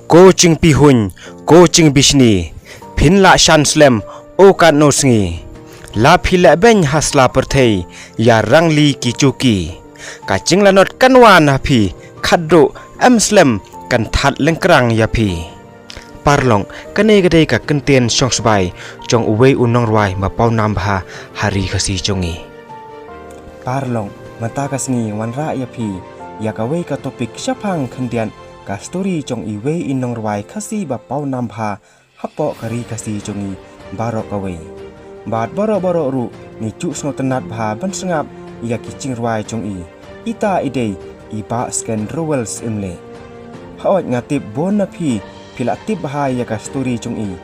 coaching pihun coaching bisni phinla shan slem o kan no sngi la phila ben hasla perthei ya rangli ki chuki ka chingla not kanwan ha phi khaddo am slem kan that lengkrang ya phi parlong kane gade ka kenten song sbai chong uwei unong rwai ma pau nam bha hari khasi chongi parlong mata kasni wanra ya phi ya ka wei ka topic shapang khandian ka story chong iwei inong rwai khasi ba pau nam bha hapo kari khasi chongi baro ka wei bat boro ru ni chu sno tanat bha ban sangap ya ki ching rwai chong i ita idei i ba scan rowels imle hawat ngatip bon na phi phila tip ha ya ka story chung i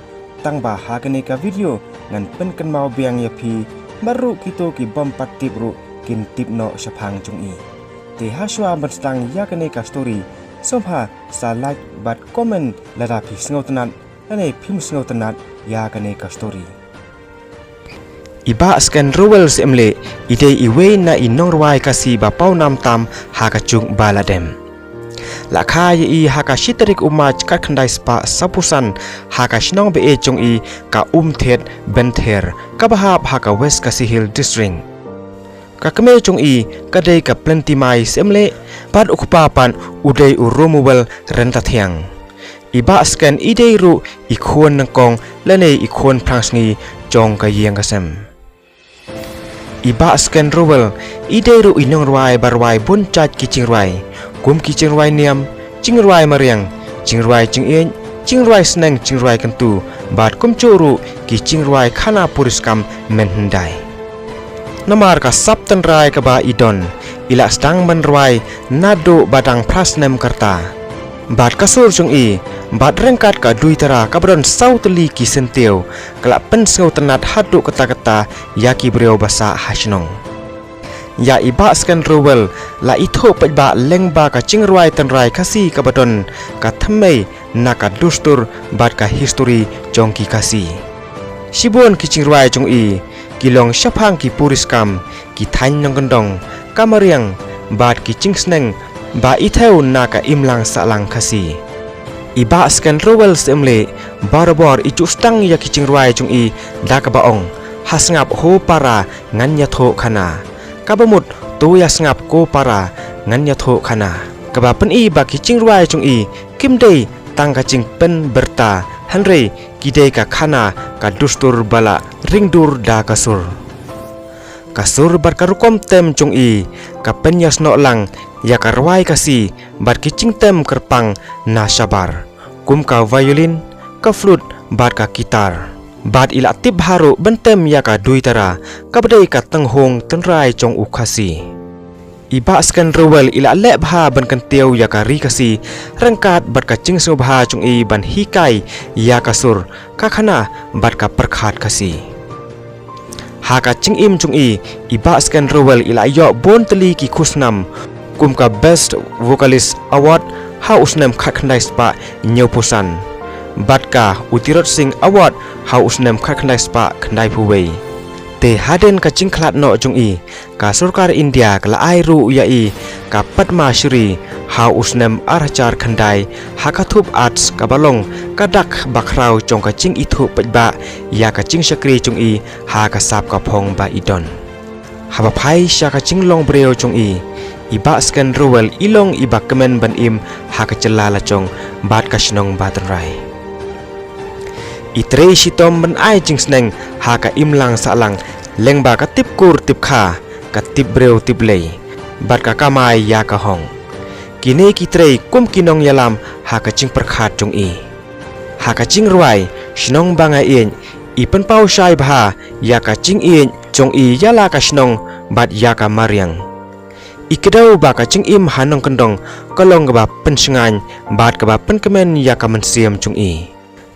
tang ba ha kane ka video ngan pen kan mau biang ya phi maru kito ki bom pat tip ru kin tip no shaphang chung i te ha shwa ban stang ya kane ka story somha sa like bat comment lada phi sngotanat ane phim sngotanat ya kane ka story iba scan rowels emle ide iwe na inong rwai kasi ba pau nam tam ha ka chung baladem la kha i ha ka shitrik umach ka khandai spa sapusan ha ka shnong be e chung i ka thet ben ther ka ba ha ka west kasi hill district ka kame chung i ka dei ka plenty mai semle pat ukpa pan udei uromubel renta thiang iba scan ide ru i khon nang kong lane i khon phangsngi chong ka yeng ka sem iba scan rowel ide ru inong rwai barwai bun chat ki ching rwai kum ki ching rwai niam ching rwai mariang ching rwai ching en ching rwai sneng ching rwai kantu bat kum churu ki ching rwai khana puriskam men hendai namar ka saptan rai ka ba idon ila stang ban rwai nado badang prasnem karta bat kasur chung i bat rengkat ka duitara kabron sautli ki senteu kala pensau tenat hadu kata-kata yaki breu basa hasnong ya iba scan rowel la itho pajba lengba ka chingrwai tanrai khasi ka badon ka thamei na ka dustur bat ka history chongki kasi sibon ki chingrwai chung i kilong shaphang ki puriskam ki thain nong gandong kamariang bat ki chingsneng ba itheu na ka imlang salang khasi iba scan rowels emle barbor ichu stang ya ki chingrwai chung i dak baong hasngap ho para nganya tho khana kabamut tu ya sngap ko para nganya tho khana kaba pen i ba ki chingrwai chung i kimdei tang ka ching pen berta hanre kidei ka khana ka dustur bala ringdur da kasur barkarukom tem chung i ka pen yasno lang ya karwai kasi bar ki ching tem kerpang na sabar kum ka violin ka flute bat ka gitar bat ila tip haru bentem ya ka duitara kabdei ka tenghong tenrai chong ukhasi iba scan rowel ila le bha ban kan teu ya ka ri kasi rangkat bat ka ching so bha chung i ban hikai ya kasur ka khana bat ka perkhat kasi ha ka ching im chung i iba scan rowel ila yo bon teli ki khusnam kum ka best vocalist award ha usnem khatkhandai spa nyopusan batka utirot sing award ha usnem khatkhandai spa khandai phuwei te haden ka chingkhlat no chung i ka sarkar india kala ai ru ya i ka padma shri ha usnem arachar khandai ha ka thup arts ka balong ka dak bakrau chong ka ching ithu pajba ya ka ching sakri chung i ha ka sap ka phong ba idon ha ba phai sha ka ching long breo chung i iba scan rowel ilong iba kemen ban im ha ka chelala chong bat ka snong batrai itre shitom ban ai ching sneng ha ka imlang salang lengba ka tip kur tip kha ka tip breu tip lei bat ka kamai ya ka hong kine kitre kum kinong yalam ha ka ching perkhat chung i ha ka ching rwai snong banga ien ipen pau shai bha ya ka ching ien chong i yala ka snong bat ya ka mariang ikedau ba ka ching im hanong kendong kolong ba pensengan bat ka ba penkemen ya ka mensiam chung i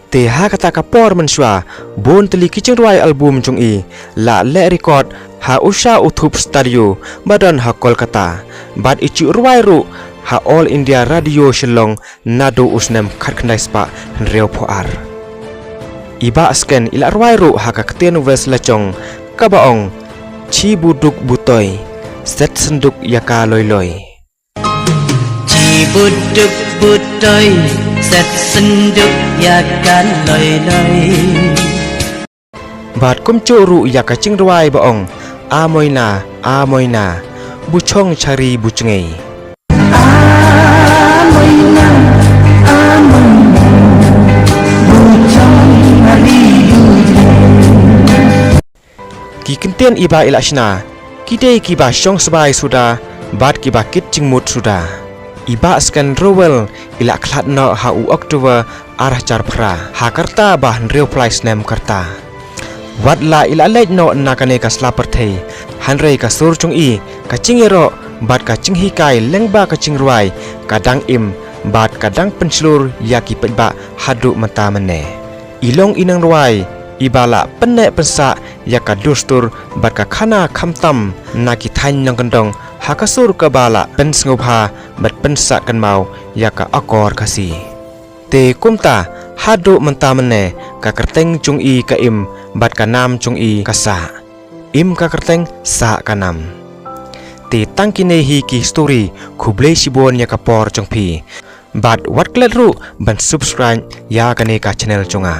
te ha kata ka por menswa bon teli kiching rwai album chung i la le record ha usha uthup studio badan ha kolkata bat ichu rwai ru ha all india radio shillong nado usnem khatkhandai spa reu phoar iba scan ila rwai ru ha ka kten west lachong ka baong chi buduk butoi set senduk yaka loi loi chi buduk butoi เสร็จสันดุกอยากการลอยลอยบาดกุมโจรุอยากกะจิงรวายบะองอามอยนาบุช่องชารีบุจงไงกีกินเตียนอีบาอิลาชนากีเดกีบาช่องสบายสุดาบาดกีบากิดจิงมุดสุดาอีบาสกันโรเวลอิลาคลาดนอฮาอูออกตัวอารจารพระฮาการตาบาหันเรียวพลายสเนมการตาวัดลาอิลาเลดโนนากันเนกัสลาปร์เทฮันเรกัสูรจงอีกัจิงเอโรบาดกัจิงฮิกายเลงบากัจิงรวยกัดังอิมบาดกัดังเป็นชลูรยากิเป็ดบะฮัดุมันตามันเนอีลงอินังรวยอีบาละเป็นเนเป็นสะยากัดูสตูรบาดกัขนาคำตัมนากิทันยังกันดงฮากสูรกบาละเป็นสงบฮาบัดเป็นสะกันเมายากะอากอร์คสีเตกุมตาฮัดุมันตามันเนกะกระเตงจงอีกะอิมบัดกะนามจงอีกะสะอิมกะกระเตงสะกะนามตีตั้งกินเนฮีกีสตอรี่คุเบลชิบวนยากะปอร์จงพีบัดวัดเกล็ดรูบันซับสไครต์ยากะเนกะชแนลจงอา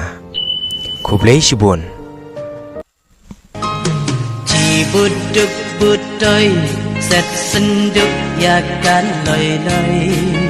คุเบลชิบวนจีบุดดุกบุดดอยเสร็จสันดุกอยากการลอยลอย